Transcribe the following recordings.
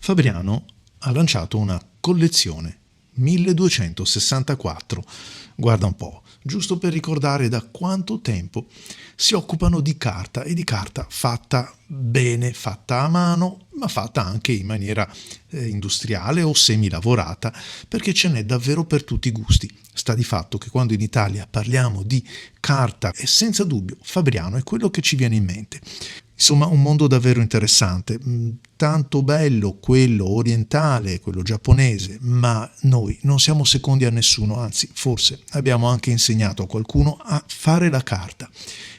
Fabriano ha lanciato una collezione 1264, guarda un po', giusto per ricordare da quanto tempo si occupano di carta e di carta fatta bene, fatta a mano, ma fatta anche in maniera industriale o semilavorata, perché ce n'è davvero per tutti i gusti. Sta di fatto che quando in Italia parliamo di carta, è senza dubbio Fabriano è quello che ci viene in mente. Insomma, un mondo davvero interessante, tanto bello quello orientale, quello giapponese, ma noi non siamo secondi a nessuno, anzi, forse abbiamo anche insegnato a qualcuno a fare la carta.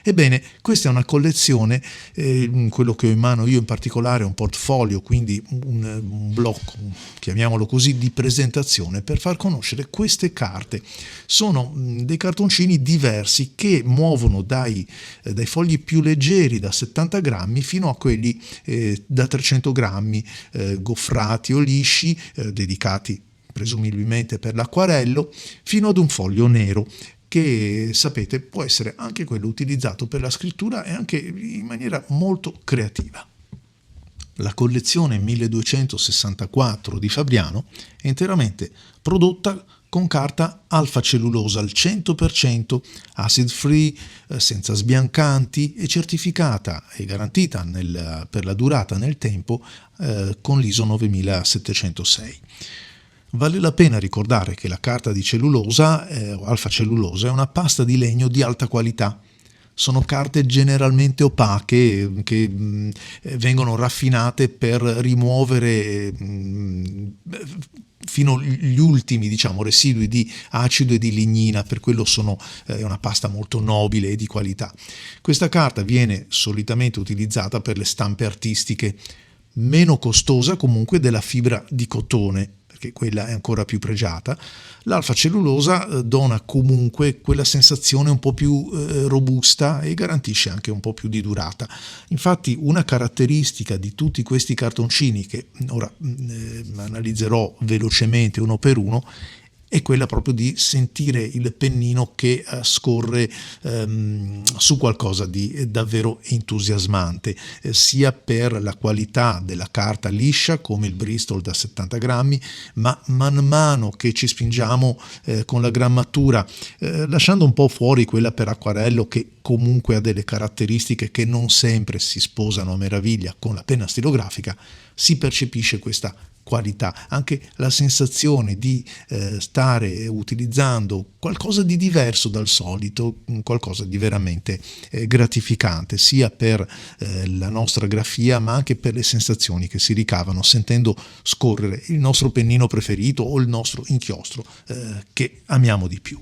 Ebbene, questa è una collezione, quello che ho in mano io in particolare è un portfolio, quindi un blocco, chiamiamolo così, di presentazione per far conoscere queste carte. Sono dei cartoncini diversi che muovono dai fogli più leggeri da 70 grammi fino a quelli da 300 grammi goffrati o lisci, dedicati presumibilmente per l'acquarello, fino ad un foglio nero che sapete può essere anche quello utilizzato per la scrittura e anche in maniera molto creativa. La collezione 1264 di Fabriano è interamente prodotta con carta alfa cellulosa al 100%, acid free, senza sbiancanti e certificata e garantita per la durata nel tempo con l'ISO 9706. Vale la pena ricordare che la carta di cellulosa o alfa cellulosa è una pasta di legno di alta qualità. Sono carte generalmente opache che vengono raffinate per rimuovere fino agli ultimi, residui di acido e di lignina, per quello è una pasta molto nobile e di qualità. Questa carta viene solitamente utilizzata per le stampe artistiche, meno costosa comunque della fibra di cotone, perché quella è ancora più pregiata. L'alfa cellulosa dona comunque quella sensazione un po' più robusta e garantisce anche un po' più di durata. Infatti una caratteristica di tutti questi cartoncini, che ora analizzerò velocemente uno per uno, è quella proprio di sentire il pennino che scorre su qualcosa di davvero entusiasmante, sia per la qualità della carta liscia come il Bristol da 70 grammi, ma man mano che ci spingiamo con la grammatura, lasciando un po' fuori quella per acquarello che comunque ha delle caratteristiche che non sempre si sposano a meraviglia con la penna stilografica, si percepisce questa qualità, anche la sensazione di stare utilizzando qualcosa di diverso dal solito, qualcosa di veramente gratificante, sia per la nostra grafia ma anche per le sensazioni che si ricavano sentendo scorrere il nostro pennino preferito o il nostro inchiostro che amiamo di più.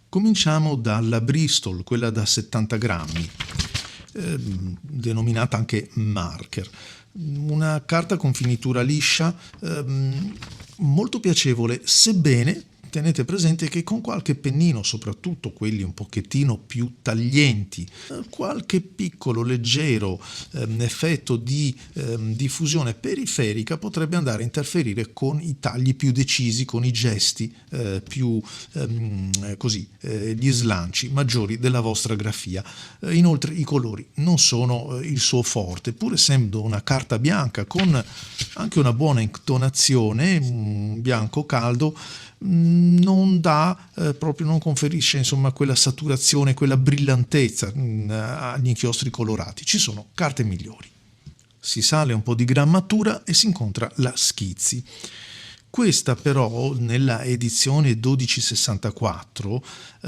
Cominciamo dalla Bristol, quella da 70 grammi, denominata anche marker. Una carta con finitura liscia, molto piacevole, sebbene tenete presente che con qualche pennino, soprattutto quelli un pochettino più taglienti, qualche piccolo leggero effetto di diffusione periferica potrebbe andare a interferire con i tagli più decisi, con i gesti gli slanci maggiori della vostra grafia. Inoltre i colori non sono il suo forte, pur essendo una carta bianca con anche una buona intonazione, un bianco caldo, non conferisce quella saturazione, quella brillantezza agli inchiostri colorati. Ci sono carte migliori. Si sale un po' di grammatura e si incontra la Schizzi. Questa però nella edizione 1264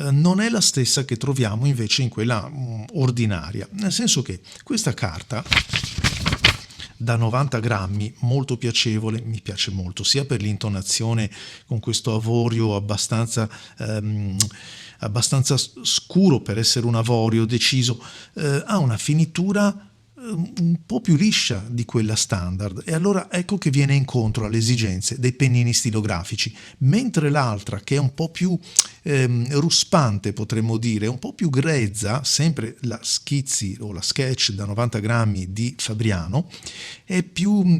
non è la stessa che troviamo invece in quella ordinaria, nel senso che questa carta da 90 grammi, molto piacevole, mi piace molto, sia per l'intonazione con questo avorio abbastanza scuro per essere un avorio deciso, ha una finitura un po' più liscia di quella standard, e allora ecco che viene incontro alle esigenze dei pennini stilografici, mentre l'altra, che è un po' più ruspante, potremmo dire, un po' più grezza, sempre la Schizzi o la Sketch da 90 grammi di Fabriano, è più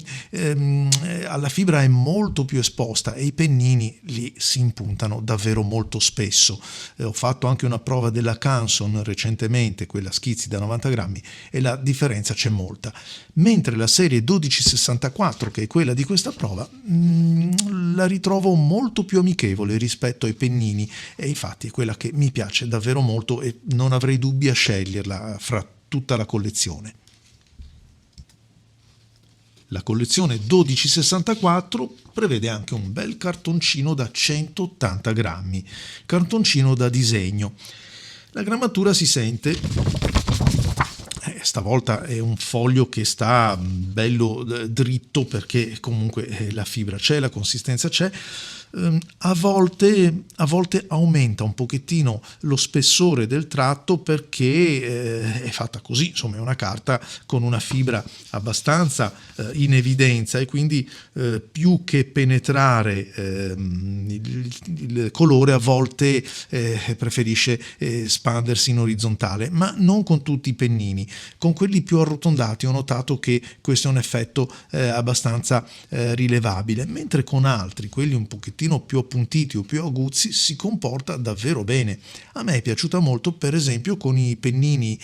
alla fibra, è molto più esposta e i pennini lì si impuntano davvero molto spesso. Ho fatto anche una prova della Canson recentemente, quella Schizzi da 90 grammi, e la differenza differenza c'è molta. Mentre la serie 1264, che è quella di questa prova, la ritrovo molto più amichevole rispetto ai pennini, e infatti è quella che mi piace davvero molto e non avrei dubbi a sceglierla fra tutta la collezione. La collezione 1264 prevede anche un bel cartoncino da 180 grammi, cartoncino da disegno. La grammatura si sente, stavolta è un foglio che sta bello dritto perché comunque la fibra c'è, la consistenza c'è. A volte aumenta un pochettino lo spessore del tratto perché è fatta così, insomma è una carta con una fibra abbastanza in evidenza e quindi più che penetrare il colore a volte preferisce espandersi in orizzontale, ma non con tutti i pennini. Con quelli più arrotondati ho notato che questo è un effetto abbastanza rilevabile, mentre con altri, quelli un pochettino più appuntiti o più aguzzi, si comporta davvero bene. A me è piaciuta molto per esempio con i pennini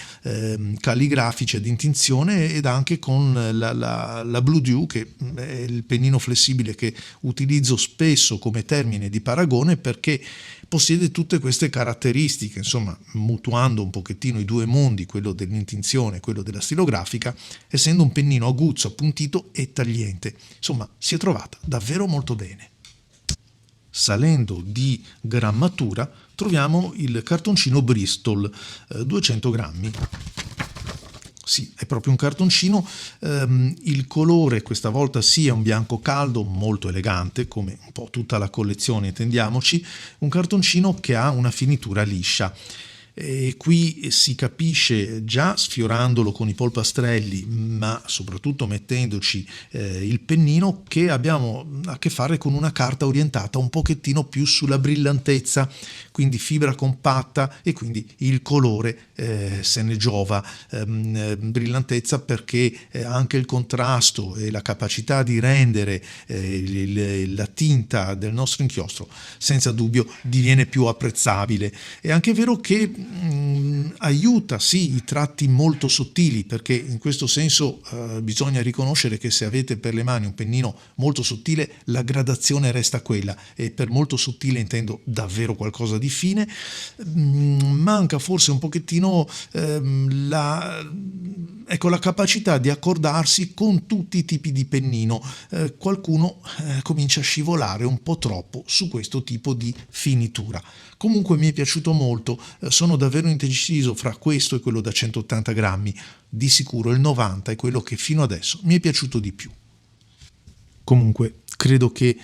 calligrafici ad intinzione ed anche con la Blue Dew, che è il pennino flessibile che utilizzo spesso come termine di paragone perché possiede tutte queste caratteristiche, insomma, mutuando un pochettino i due mondi, quello dell'intinzione e quello della stilografica, essendo un pennino aguzzo, appuntito e tagliente. Insomma, si è trovata davvero molto bene. Salendo di grammatura troviamo il cartoncino Bristol, 200 grammi. Sì, è proprio un cartoncino, il colore questa volta sì è un bianco caldo molto elegante, come un po' tutta la collezione, intendiamoci, un cartoncino che ha una finitura liscia. E qui si capisce già sfiorandolo con i polpastrelli, ma soprattutto mettendoci il pennino, che abbiamo a che fare con una carta orientata un pochettino più sulla brillantezza, quindi fibra compatta e quindi il colore se ne giova, brillantezza perché anche il contrasto e la capacità di rendere la tinta del nostro inchiostro senza dubbio diviene più apprezzabile. È anche vero che aiuta sì i tratti molto sottili, perché in questo senso bisogna riconoscere che se avete per le mani un pennino molto sottile la gradazione resta quella, e per molto sottile intendo davvero qualcosa di fine. Manca forse un pochettino la capacità di accordarsi con tutti i tipi di pennino. Qualcuno comincia a scivolare un po' troppo su questo tipo di finitura. Comunque mi è piaciuto molto, sono davvero indeciso fra questo e quello da 180 grammi, di sicuro il 90 è quello che fino adesso mi è piaciuto di più. Comunque credo che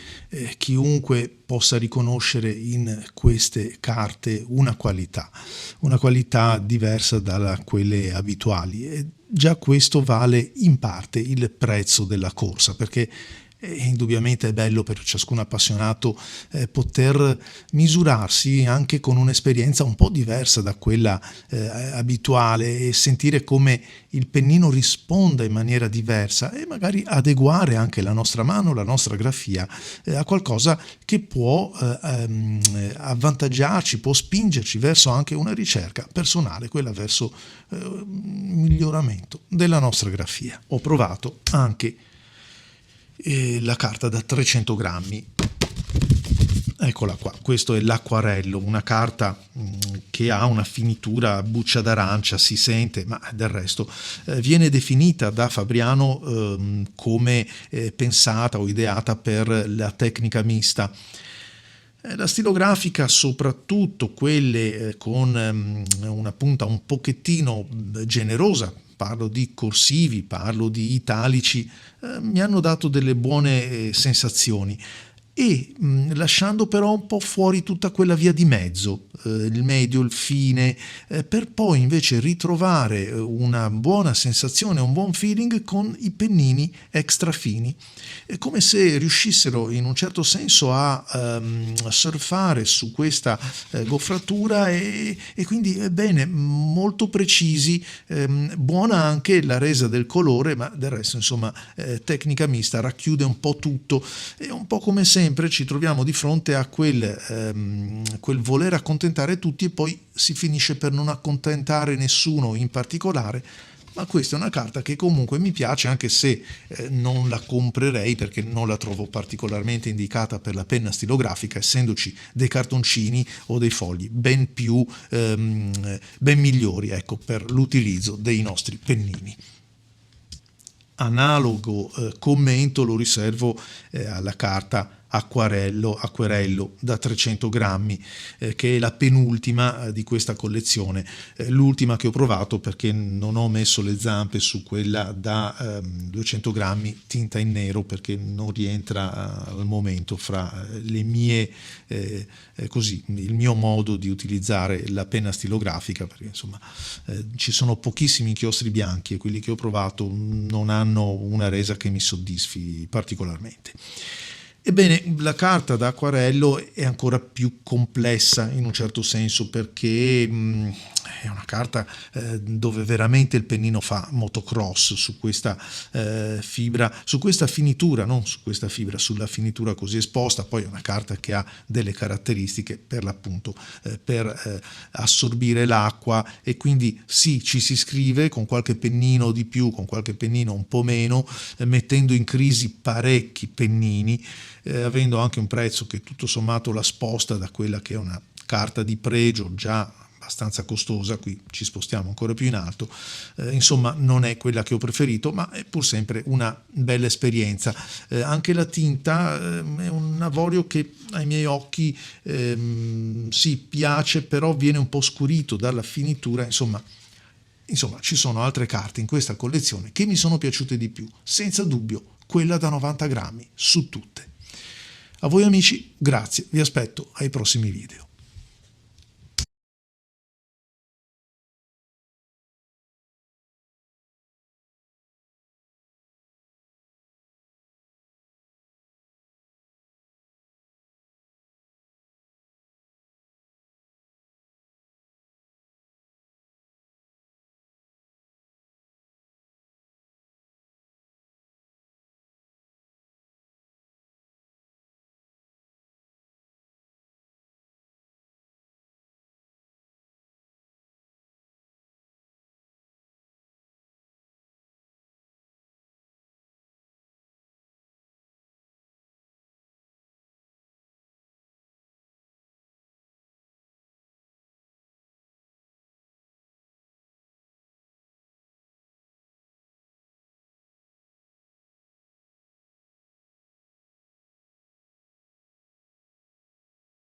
chiunque possa riconoscere in queste carte una qualità diversa da quelle abituali, e già questo vale in parte il prezzo della corsa, perché indubbiamente è bello per ciascun appassionato poter misurarsi anche con un'esperienza un po' diversa da quella abituale e sentire come il pennino risponda in maniera diversa e magari adeguare anche la nostra mano, la nostra grafia a qualcosa che può avvantaggiarci, può spingerci verso anche una ricerca personale, quella verso il miglioramento della nostra grafia. Ho provato anche la carta da 300 grammi, eccola qua, questo è l'acquarello, una carta che ha una finitura buccia d'arancia, si sente, ma del resto viene definita da Fabriano come pensata o ideata per la tecnica mista. La stilografica, soprattutto quelle con una punta un pochettino generosa, parlo di corsivi, parlo di italici, mi hanno dato delle buone sensazioni, e lasciando però un po' fuori tutta quella via di mezzo, il medio, il fine, per poi invece ritrovare una buona sensazione, un buon feeling con i pennini extra fini. È come se riuscissero in un certo senso a surfare su questa goffratura e quindi bene, molto precisi, buona anche la resa del colore, ma del resto insomma tecnica mista, racchiude un po' tutto, è un po' come sempre ci troviamo di fronte a quel voler accontentare tutti e poi si finisce per non accontentare nessuno in particolare, ma questa è una carta che comunque mi piace, anche se non la comprerei perché non la trovo particolarmente indicata per la penna stilografica, essendoci dei cartoncini o dei fogli ben migliori, ecco, per l'utilizzo dei nostri pennini. Analogo commento lo riservo alla carta acquerello da 300 grammi, che è la penultima di questa collezione, l'ultima che ho provato perché non ho messo le zampe su quella da 200 grammi tinta in nero, perché non rientra al momento fra le mie così, il mio modo di utilizzare la penna stilografica, perché insomma ci sono pochissimi inchiostri bianchi e quelli che ho provato non hanno una resa che mi soddisfi particolarmente. Ebbene, la carta da acquarello è ancora più complessa in un certo senso, perché è una carta dove veramente il pennino fa motocross su questa fibra, su questa finitura, non su questa fibra, sulla finitura così esposta. Poi è una carta che ha delle caratteristiche per l'appunto per assorbire l'acqua, e quindi sì, ci si scrive con qualche pennino di più, con qualche pennino un po' meno, mettendo in crisi parecchi pennini, avendo anche un prezzo che tutto sommato la sposta da quella che è una carta di pregio già abbastanza costosa. Qui ci spostiamo ancora più in alto, insomma non è quella che ho preferito, ma è pur sempre una bella esperienza. Anche la tinta è un avorio che ai miei occhi sì, piace, però viene un po' scurito dalla finitura. Insomma, ci sono altre carte in questa collezione che mi sono piaciute di più, senza dubbio quella da 90 grammi su tutte. A voi amici, grazie, vi aspetto ai prossimi video.